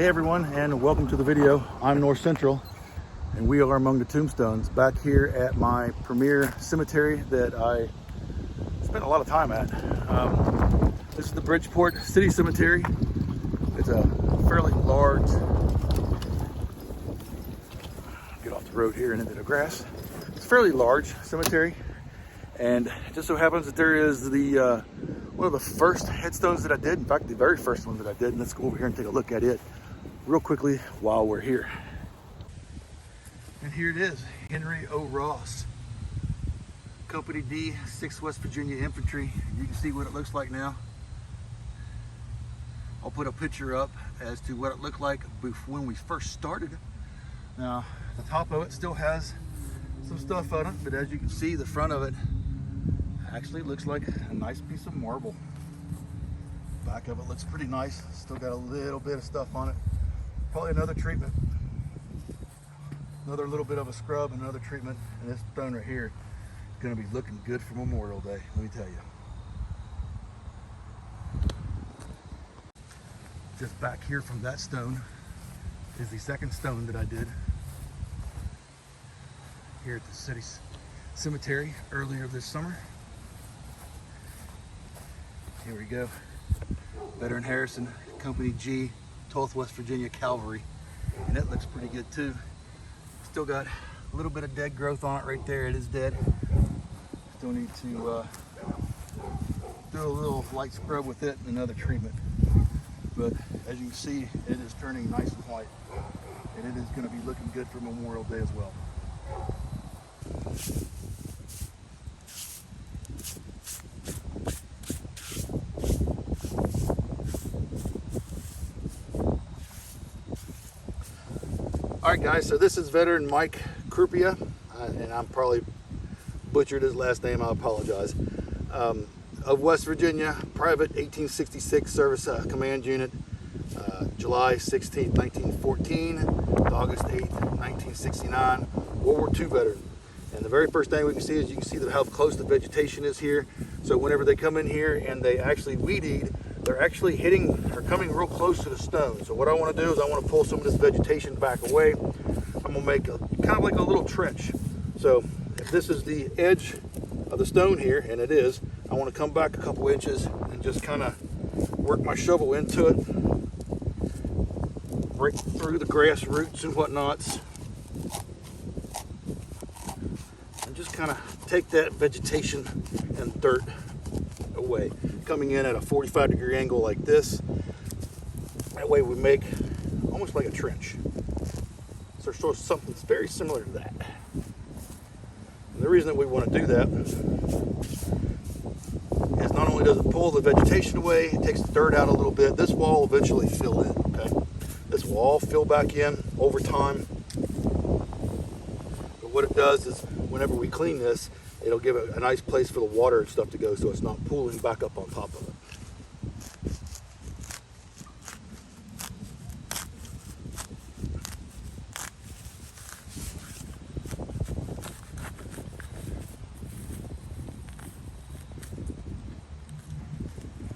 Hey everyone, and welcome to the video. I'm North Central, and we are among the tombstones back here at my premier cemetery that I spent a lot of time at. This is the Bridgeport City Cemetery. It's a fairly large, get off the road here and into the grass. It's a fairly large cemetery, and it just so happens that there is the one of the first headstones that I did. In fact, the very first one that I did. And let's go over here and take a look at it real quickly while we're here. And here it is, Henry O. Ross, Company D, 6th West Virginia Infantry. You can see what it looks like now. I'll put a picture up as to what it looked like when we first started. Now, the top of it still has some stuff on it, but as you can see, the front of it actually looks like a nice piece of marble. Back of it looks pretty nice. Still got a little bit of stuff on it. Probably another treatment. Another little bit of a scrub and another treatment. And this stone right here is going to be looking good for Memorial Day, let me tell you. Just back here from that stone is the second stone that I did here at the city cemetery earlier this summer. Here we go. Veteran Harrison, Company G, 12th West Virginia Cavalry. And it looks pretty good too. Still got a little bit of dead growth on it right there. It is dead. Still need to do a little light scrub with it and another treatment. But as you can see, it is turning nice and white. And it is going to be looking good for Memorial Day as well. Alright guys, so this is Veteran Mike Krupia, and I'm probably butchered his last name, I apologize, of West Virginia, private 1866 service command unit, July 16th, 1914 to August 8th, 1969, World War II veteran. And the very first thing we can see is you can see how close the vegetation is here. So whenever they come in here and they actually weed eat, they're actually hitting or coming real close to the stone. So what I want to do is I want to pull some of this vegetation back away. I'm going to make kind of like a little trench. So if this is the edge of the stone here, and it is, I want to come back a couple inches and just kind of work my shovel into it, break through the grass roots and whatnots, and just kind of take that vegetation and dirt away, coming in at a 45-degree angle like this. That way we make almost like a trench. So there's something that's very similar to that. And the reason that we want to do that is not only does it pull the vegetation away, it takes the dirt out a little bit. This will all eventually fill in, okay? This will all fill back in over time. But what it does is whenever we clean this, it'll give it a nice place for the water and stuff to go so it's not pooling back up on top of it.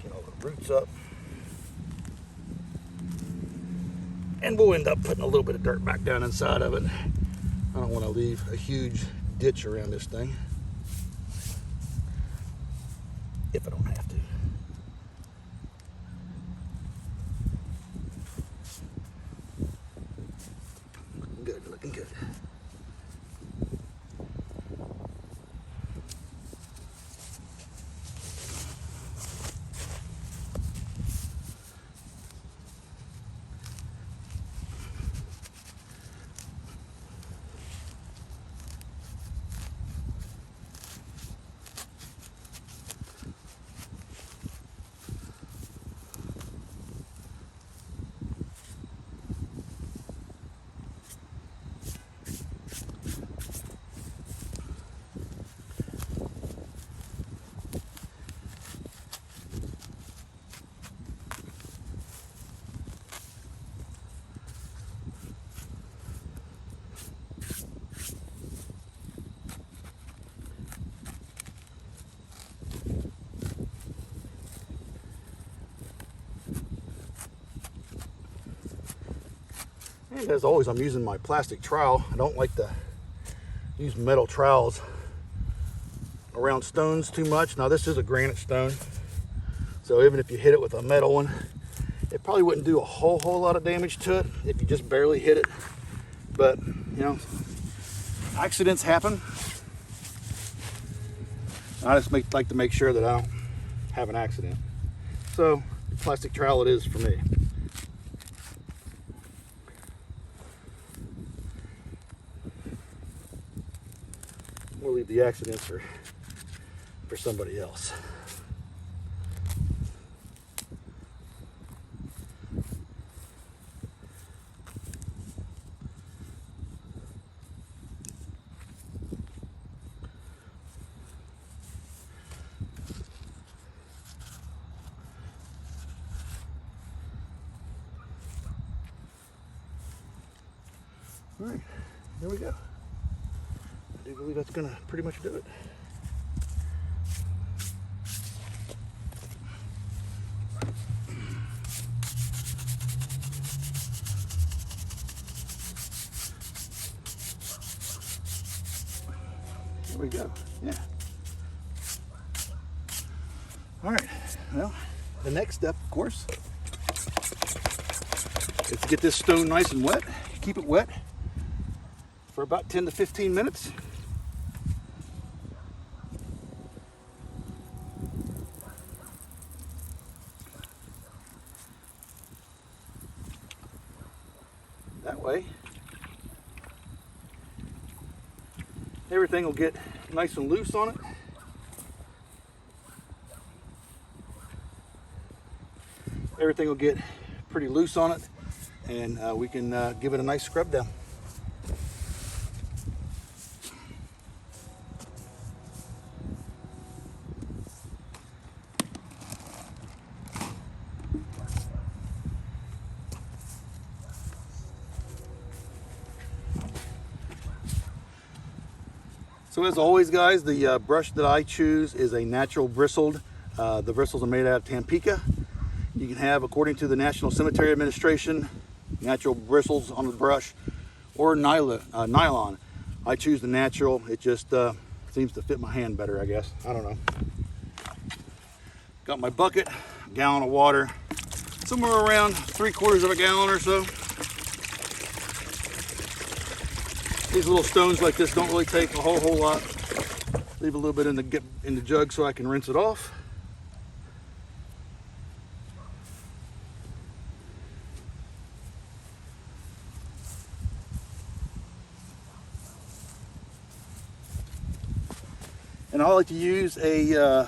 Get all the roots up. And we'll end up putting a little bit of dirt back down inside of it. I don't want to leave a huge ditch around this thing if I don't have to. Looking good, looking good. And as always, I'm using my plastic trowel. I don't like to use metal trowels around stones too much. Now this is a granite stone, so even if you hit it with a metal one, it probably wouldn't do a whole lot of damage to it if you just barely hit it. But you know, accidents happen. I just like to make sure that I don't have an accident. So plastic trowel it is for me. We'll leave the accidents for somebody else. All right, there we go. I do believe that's gonna pretty much do it. There we go, yeah. All right, well, the next step, of course, is to get this stone nice and wet. Keep it wet for about 10 to 15 minutes. That way, everything will get nice and loose on it. Everything will get pretty loose on it, and we can give it a nice scrub down. So as always, guys, the brush that I choose is a natural bristled. The bristles are made out of Tampica. You can have, according to the National Cemetery Administration, natural bristles on the brush or nylon. I choose the natural. It just seems to fit my hand better, I guess. I don't know. Got my bucket, a gallon of water, somewhere around 3/4 of a gallon or so. These little stones like this don't really take a whole lot. Leave a little bit in the jug so I can rinse it off. And I like to use a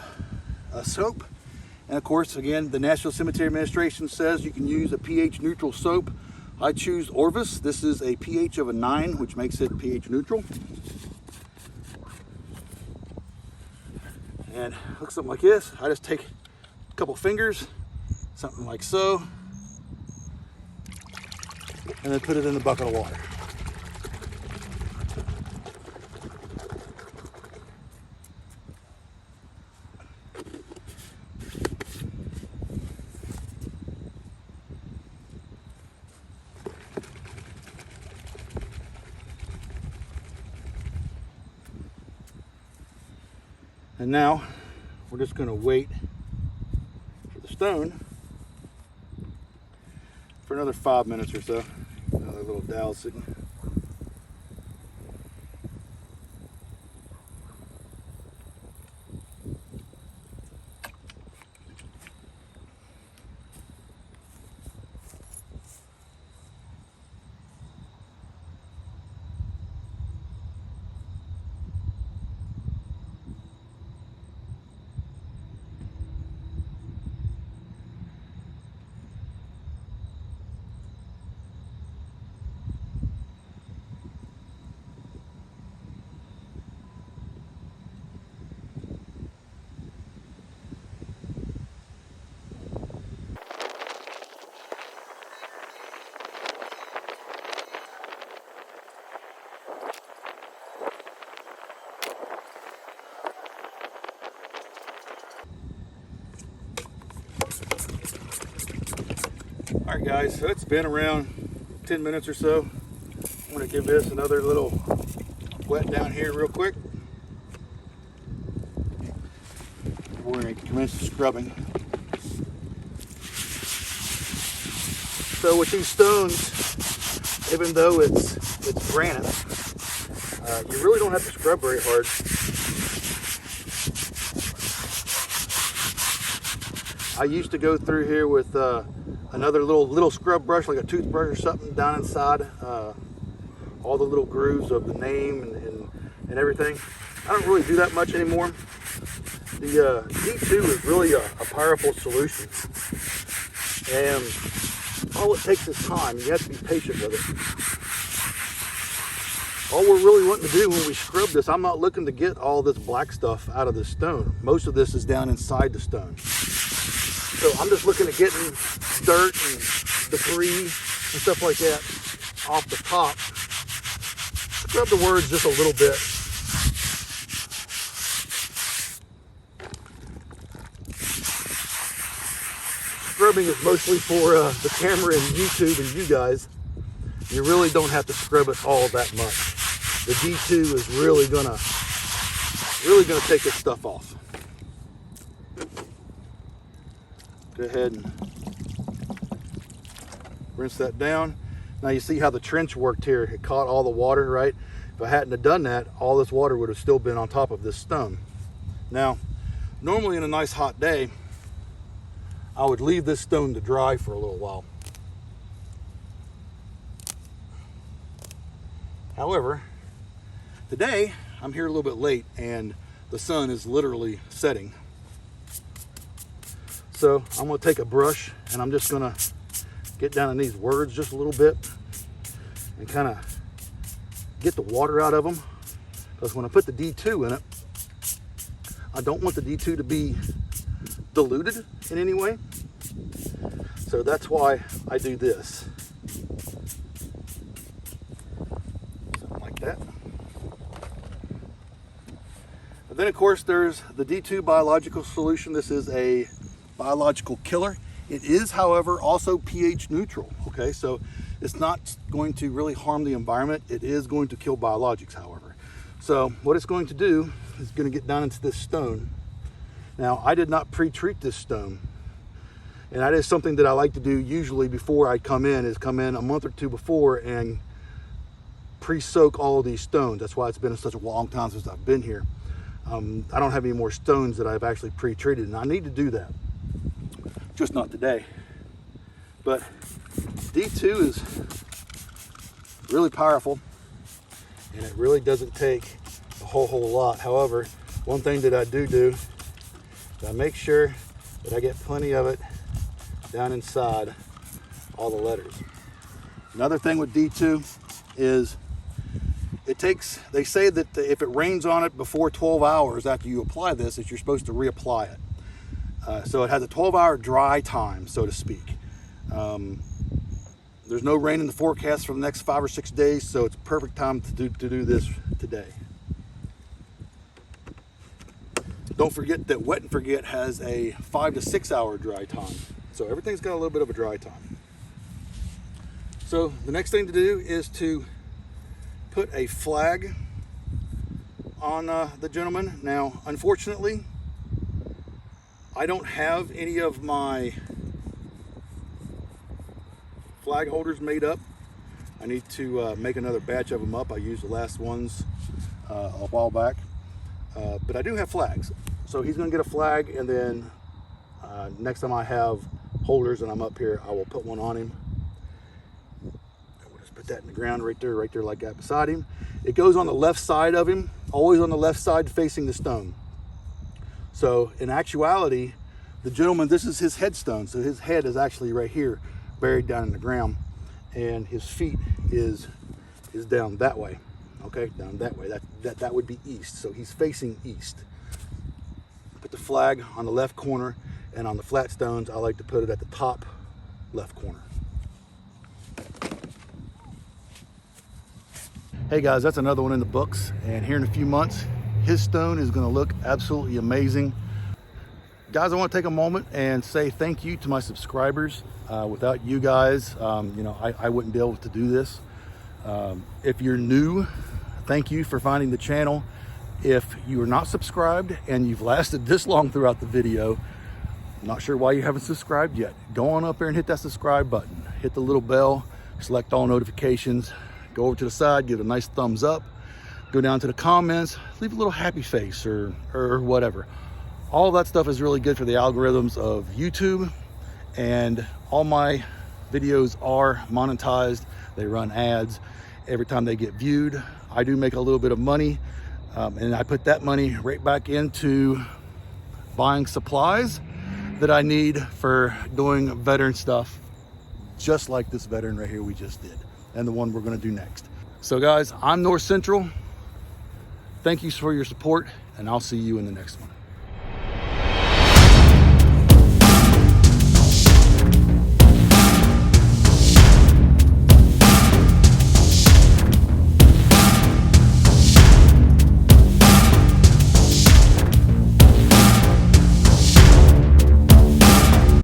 soap. And of course, again, the National Cemetery Administration says you can use a pH neutral soap. I choose Orvis. This is a pH of a 9, which makes it pH neutral. And it looks something like this. I just take a couple fingers, something like so, and then put it in the bucket of water. And now we're just going to wait for the stone for another 5 minutes or so. Another little dowel sitting. All right, guys, so it's been around 10 minutes or so. I'm going to give this another little wet down here real quick. We're going to commence the scrubbing. So with these stones, even though it's granite, you really don't have to scrub very hard. I used to go through here with another little scrub brush, like a toothbrush or something, down inside all the little grooves of the name and everything. I don't really do that much anymore. The D2 is really a powerful solution, and all it takes is time. You have to be patient with it. All we're really wanting to do when we scrub this, I'm not looking to get all this black stuff out of the stone. Most of this is down inside the stone. So I'm just looking at getting dirt and debris and stuff like that off the top. Scrub the words just a little bit. Scrubbing is mostly for the camera and YouTube and you guys. You really don't have to scrub it all that much. The D2 is really gonna take this stuff off. Go ahead and rinse that down. Now you see how the trench worked here. It caught all the water, right? If I hadn't have done that, all this water would have still been on top of this stone. Now, normally in a nice hot day, I would leave this stone to dry for a little while. However, today I'm here a little bit late and the sun is literally setting. So I'm going to take a brush and I'm just going to get down in these words just a little bit and kind of get the water out of them. Because when I put the D2 in it, I don't want the D2 to be diluted in any way. So that's why I do this. Something like that. And then of course there's the D2 biological solution. This is a biological killer. It is, however, also pH neutral. Okay, so it's not going to really harm the environment. It is going to kill biologics, however. So what it's going to do is going to get down into this stone. Now, I did not pre-treat this stone. And that is something that I like to do usually before I come in, is come in a month or two before and pre-soak all of these stones. That's why it's been such a long time since I've been here. I don't have any more stones that I've actually pre-treated, and I need to do that. Just not today. But D2 is really powerful, and it really doesn't take a whole lot. However, one thing that I do is I make sure that I get plenty of it down inside all the letters. Another thing with D2 is they say that if it rains on it before 12 hours after you apply this, that you're supposed to reapply it. So it has a 12-hour dry time, so to speak. There's no rain in the forecast for the next 5 or 6 days, so it's a perfect time to do this today. Don't forget that Wet and Forget has a 5 to 6 hour dry time. So everything's got a little bit of a dry time. So the next thing to do is to put a flag on the gentleman. Now, unfortunately, I don't have any of my flag holders made up. I need to make another batch of them up. I used the last ones a while back. But I do have flags. So he's going to get a flag, and then next time I have holders and I'm up here, I will put one on him. We'll just put that in the ground right there like that beside him. It goes on the left side of him, always on the left side facing the stone. So in actuality, the gentleman, this is his headstone. So his head is actually right here, buried down in the ground, and his feet is down that way. Okay, down that way. That would be east. So he's facing east. Put the flag on the left corner, and on the flat stones, I like to put it at the top left corner. Hey guys, that's another one in the books, and here in a few months, his stone is going to look absolutely amazing. Guys, I want to take a moment and say thank you to my subscribers. Without you guys, you know, I wouldn't be able to do this. If you're new, thank you for finding the channel. If you are not subscribed and you've lasted this long throughout the video, I'm not sure why you haven't subscribed yet. Go on up there and hit that subscribe button. Hit the little bell, select all notifications, go over to the side, give it a nice thumbs up, go down to the comments, leave a little happy face or whatever. All that stuff is really good for the algorithms of YouTube, and all my videos are monetized. They run ads every time they get viewed. I do make a little bit of money, and I put that money right back into buying supplies that I need for doing veteran stuff, just like this veteran right here we just did, and the one we're gonna do next. So guys, I'm North Central. Thank you for your support, and I'll see you in the next one.